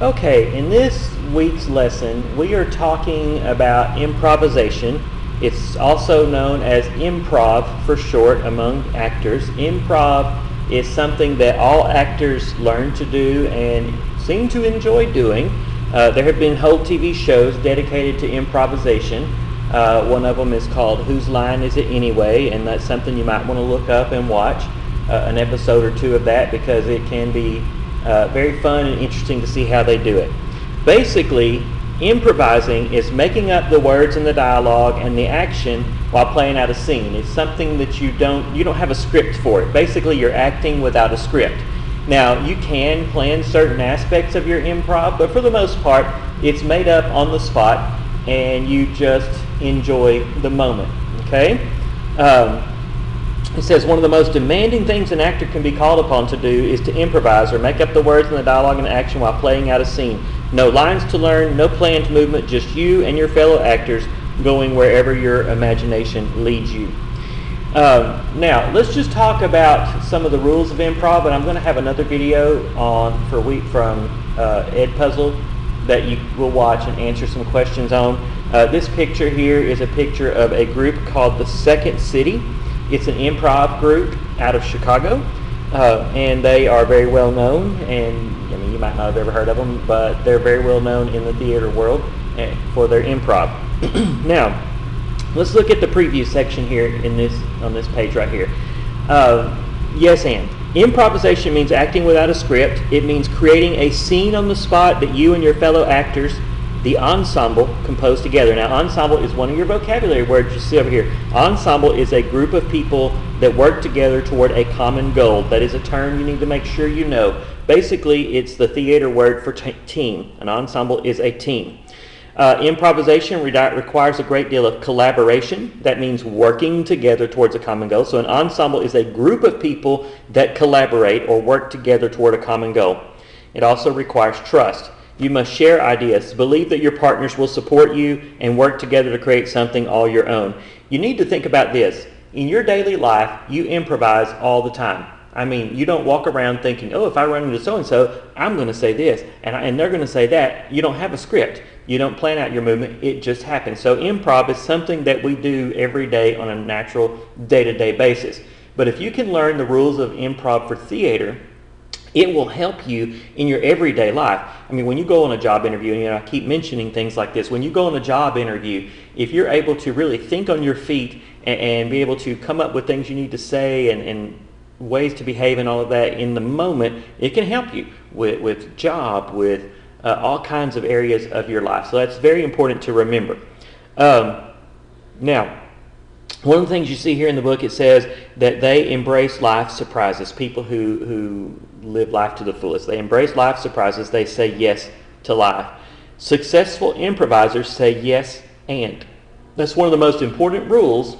Okay, in this week's lesson, we are talking about improvisation. It's also known as improv for short among actors. Improv is something that all actors learn to do and seem to enjoy doing. There have been whole TV shows dedicated to improvisation. One of them is called Whose Line Is It Anyway? And that's something you might want to look up and watch an episode or two of that, because it can be very fun and interesting to see how they do it. Basically, improvising is making up the words and the dialogue and the action while playing out a scene. It's something that you don't have a script for it. Basically, you're acting without a script. Now, you can plan certain aspects of your improv, but for the most part, it's made up on the spot and you just enjoy the moment. Okay? It says one of the most demanding things an actor can be called upon to do is to improvise or make up the words and the dialogue and action while playing out a scene. No lines to learn, no planned movement, just you and your fellow actors going wherever your imagination leads you. Now, let's just talk about some of the rules of improv, and I'm going to have another video from Ed Puzzle that you will watch and answer some questions on. This picture here is a picture of a group called the Second City. It's an improv group out of Chicago, and they are very well known, and I mean, you might not have ever heard of them, but they're very well known in the theater world for their improv. Now, let's look at the preview section here on this page right here. Yes, and. Improvisation means acting without a script. It means creating a scene on the spot that you and your fellow actors, the ensemble, compose together. Now, ensemble is one of your vocabulary words you see over here. Ensemble is a group of people that work together toward a common goal. That is a term you need to make sure you know. Basically, it's the theater word for team. An ensemble is a team. Improvisation requires a great deal of collaboration. That means working together towards a common goal. So an ensemble is a group of people that collaborate or work together toward a common goal. It also requires trust. You must share ideas, believe that your partners will support you, and work together to create something all your own. You need to think about this. In your daily life, you improvise all the time. I mean, you don't walk around thinking, oh, if I run into so-and-so, I'm going to say this, and they're going to say that. You don't have a script. You don't plan out your movement. It just happens. So improv is something that we do every day on a natural day-to-day basis. But if you can learn the rules of improv for theater, it will help you in your everyday life. I mean, when you go on a job interview, and I keep mentioning things like this, when you go on a job interview, if you're able to really think on your feet and be able to come up with things you need to say and ways to behave and all of that in the moment, it can help you with job, with all kinds of areas of your life. So that's very important to remember. Now, one of the things you see here in the book, it says that they embrace life surprises. People who live life to the fullest. They embrace life surprises. They say yes to life. Successful improvisers say yes and. That's one of the most important rules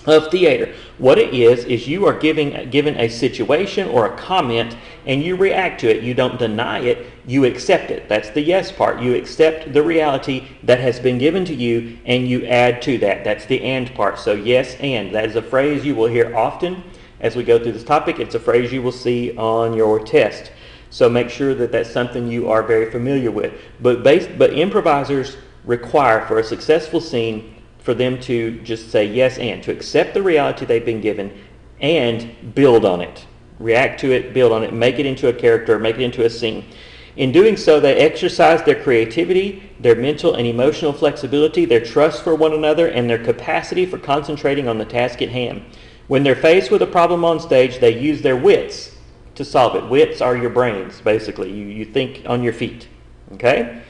of theater. What it is you are given a situation or a comment and you react to it. You don't deny it, you accept it. That's the yes part. You accept the reality that has been given to you and you add to that. That's the and part. So yes and. That is a phrase you will hear often as we go through this topic. It's a phrase you will see on your test. So make sure that that's something you are very familiar with. But improvisers require, for a successful scene, for them to just say yes and, to accept the reality they've been given and build on it. React to it, build on it, make it into a character, make it into a scene. In doing so, they exercise their creativity, their mental and emotional flexibility, their trust for one another, and their capacity for concentrating on the task at hand. When they're faced with a problem on stage, they use their wits to solve it. Wits are your brains, basically. You think on your feet. Okay?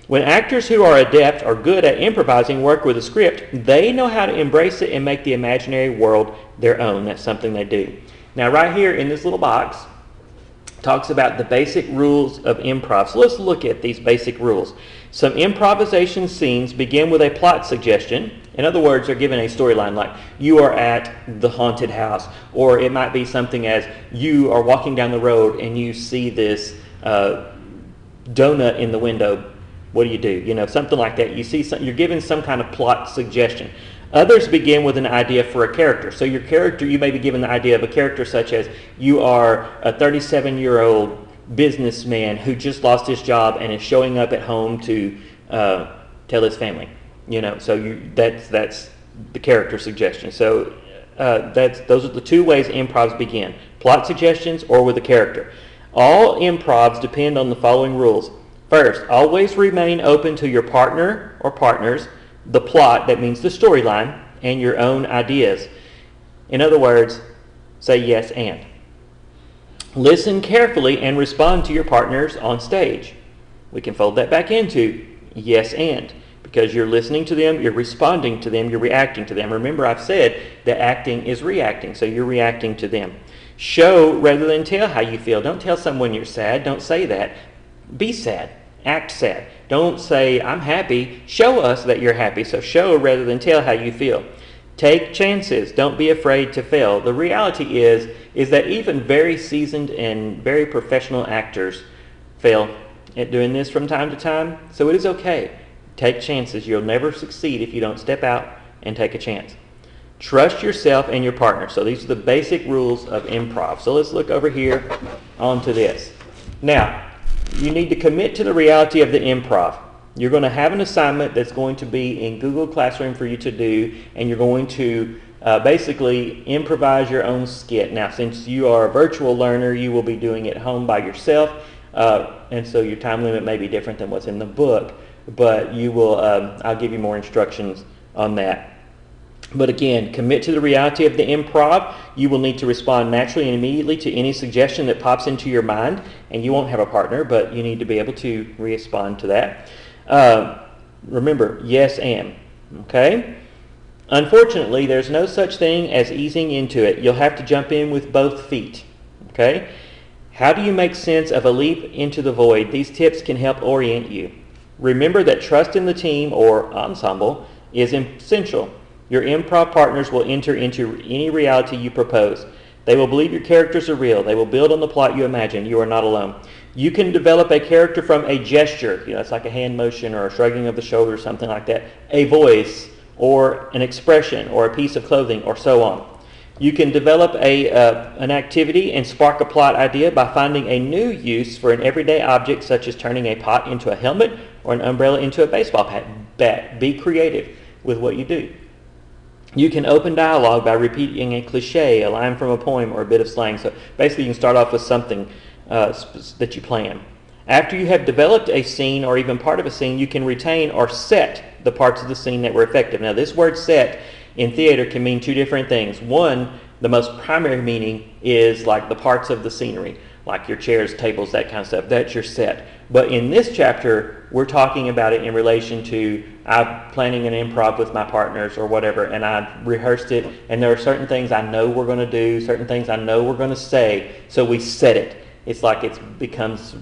When actors who are adept or good at improvising work with a script, they know how to embrace it and make the imaginary world their own. That's something they do. Now, right here in this little box, talks about the basic rules of improv. So let's look at these basic rules. Some improvisation scenes begin with a plot suggestion. In other words, they're given a storyline, like you are at the haunted house, or it might be something as you are walking down the road and you see this donut in the window. What do? You know, something like that. You see, you're given some kind of plot suggestion. Others begin with an idea for a character. So your character, you may be given the idea of a character such as you are a 37-year-old businessman who just lost his job and is showing up at home to tell his family. So that's the character suggestion. So those are the two ways improvs begin: plot suggestions or with a character. All improvs depend on the following rules. First, always remain open to your partner or partners, the plot, that means the storyline, and your own ideas. In other words, say yes and. Listen carefully and respond to your partners on stage. We can fold that back into yes and, because you're listening to them, you're responding to them, you're reacting to them. Remember, I've said that acting is reacting, so you're reacting to them. Show rather than tell how you feel. Don't tell someone you're sad. Don't say that. Be sad. Act sad. Don't say, I'm happy. Show us that you're happy. So show rather than tell how you feel. Take chances. Don't be afraid to fail. The reality is that even very seasoned and very professional actors fail at doing this from time to time. So it is okay. Take chances. You'll never succeed if you don't step out and take a chance. Trust yourself and your partner. So these are the basic rules of improv. So let's look over here onto this. Now, you need to commit to the reality of the improv. You're going to have an assignment that's going to be in Google Classroom for you to do, and you're going to basically improvise your own skit. Now, since you are a virtual learner, you will be doing it home by yourself, and so your time limit may be different than what's in the book, but you will. I'll give you more instructions on that. But again, commit to the reality of the improv. You will need to respond naturally and immediately to any suggestion that pops into your mind, and you won't have a partner, but you need to be able to respond to that. Remember, yes and. Okay? Unfortunately, there's no such thing as easing into it. You'll have to jump in with both feet. Okay? How do you make sense of a leap into the void? These tips can help orient you. Remember that trust in the team or ensemble is essential. Your improv partners will enter into any reality you propose. They will believe your characters are real. They will build on the plot you imagine. You are not alone. You can develop a character from a gesture. It's like a hand motion or a shrugging of the shoulders, something like that. A voice or an expression or a piece of clothing or so on. You can develop an activity and spark a plot idea by finding a new use for an everyday object, such as turning a pot into a helmet or an umbrella into a baseball bat. Be creative with what you do. You can open dialogue by repeating a cliche, a line from a poem, or a bit of slang. So basically you can start off with something that you plan. After you have developed a scene or even part of a scene, you can retain or set the parts of the scene that were effective. Now this word set in theater can mean two different things. One, the most primary meaning is like the parts of the scenery, like your chairs, tables, that kind of stuff. That's your set. But in this chapter, we're talking about it in relation to I'm planning an improv with my partners or whatever, and I rehearsed it, and there are certain things I know we're going to do, certain things I know we're going to say, so we set it. It's like it becomes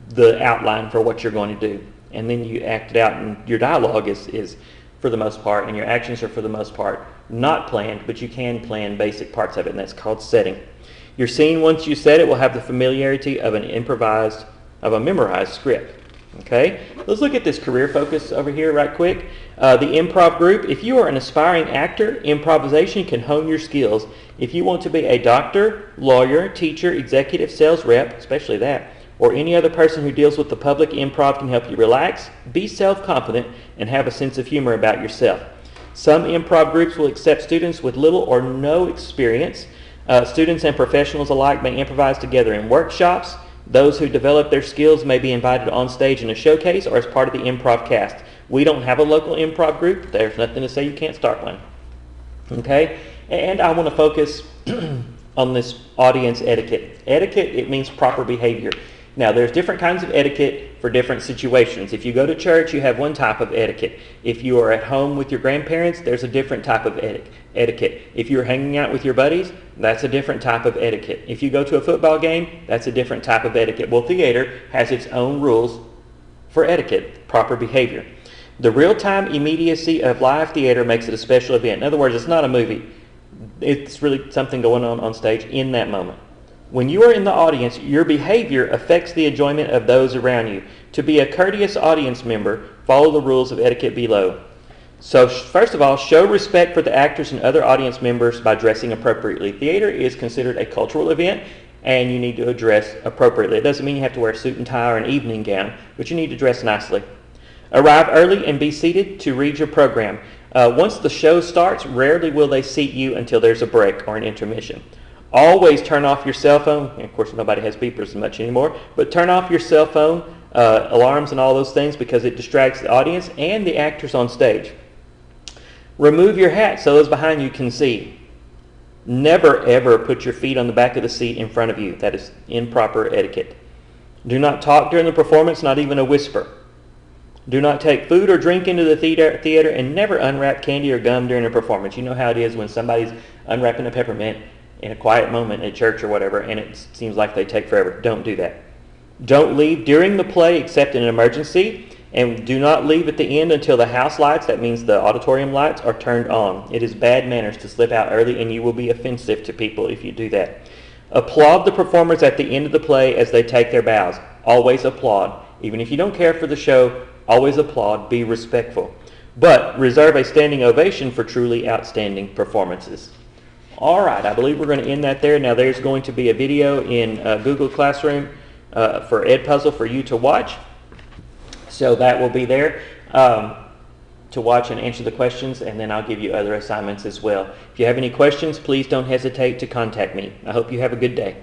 the outline for what you're going to do. And then you act it out, and your dialogue is for the most part, and your actions are for the most part not planned, but you can plan basic parts of it, and that's called setting. Your scene, once you set it, will have the familiarity of a memorized script. Okay, let's look at this career focus over here right quick. The improv group. If you are an aspiring actor, improvisation can hone your skills. If you want to be a doctor, lawyer, teacher, executive, sales rep, especially that, or any other person who deals with the public, improv can help you relax, be self-confident, and have a sense of humor about yourself. Some improv groups will accept students with little or no experience. Students and professionals alike may improvise together in workshops. Those who develop their skills may be invited on stage in a showcase or as part of the improv cast. We don't have a local improv group. There's nothing to say you can't start one. Okay? And I want to focus on this audience etiquette. Etiquette, it means proper behavior. Now, there's different kinds of etiquette for different situations. If you go to church, you have one type of etiquette. If you are at home with your grandparents, there's a different type of etiquette. If you're hanging out with your buddies, that's a different type of etiquette. If you go to a football game, that's a different type of etiquette. Well, theater has its own rules for etiquette, proper behavior. The real-time immediacy of live theater makes it a special event. In other words, it's not a movie. It's really something going on stage in that moment. When you are in the audience, your behavior affects the enjoyment of those around you. To be a courteous audience member, follow the rules of etiquette below. So first of all, show respect for the actors and other audience members by dressing appropriately. Theater is considered a cultural event, and you need to address appropriately. It doesn't mean you have to wear a suit and tie or an evening gown, but you need to dress nicely. Arrive early and be seated to read your program. Once the show starts, rarely will they seat you until there's a break or an intermission. Always turn off your cell phone. And of course, nobody has beepers much anymore, but turn off your cell phone, alarms and all those things, because it distracts the audience and the actors on stage. Remove your hat so those behind you can see. Never ever put your feet on the back of the seat in front of you. That is improper etiquette. Do not talk during the performance, not even a whisper. Do not take food or drink into the theater, and never unwrap candy or gum during a performance. You know how it is when somebody's unwrapping a peppermint in a quiet moment at church or whatever, and it seems like they take forever. Don't do that. Don't leave during the play except in an emergency, and do not leave at the end until the house lights, that means the auditorium lights, are turned on. It is bad manners to slip out early, and you will be offensive to people if you do that. Applaud the performers at the end of the play as they take their bows. Always applaud. Even if you don't care for the show, always applaud. Be respectful. But reserve a standing ovation for truly outstanding performances. All right, I believe we're going to end that there. Now there's going to be a video in Google Classroom for Edpuzzle for you to watch. So that will be there to watch and answer the questions, and then I'll give you other assignments as well. If you have any questions, please don't hesitate to contact me. I hope you have a good day.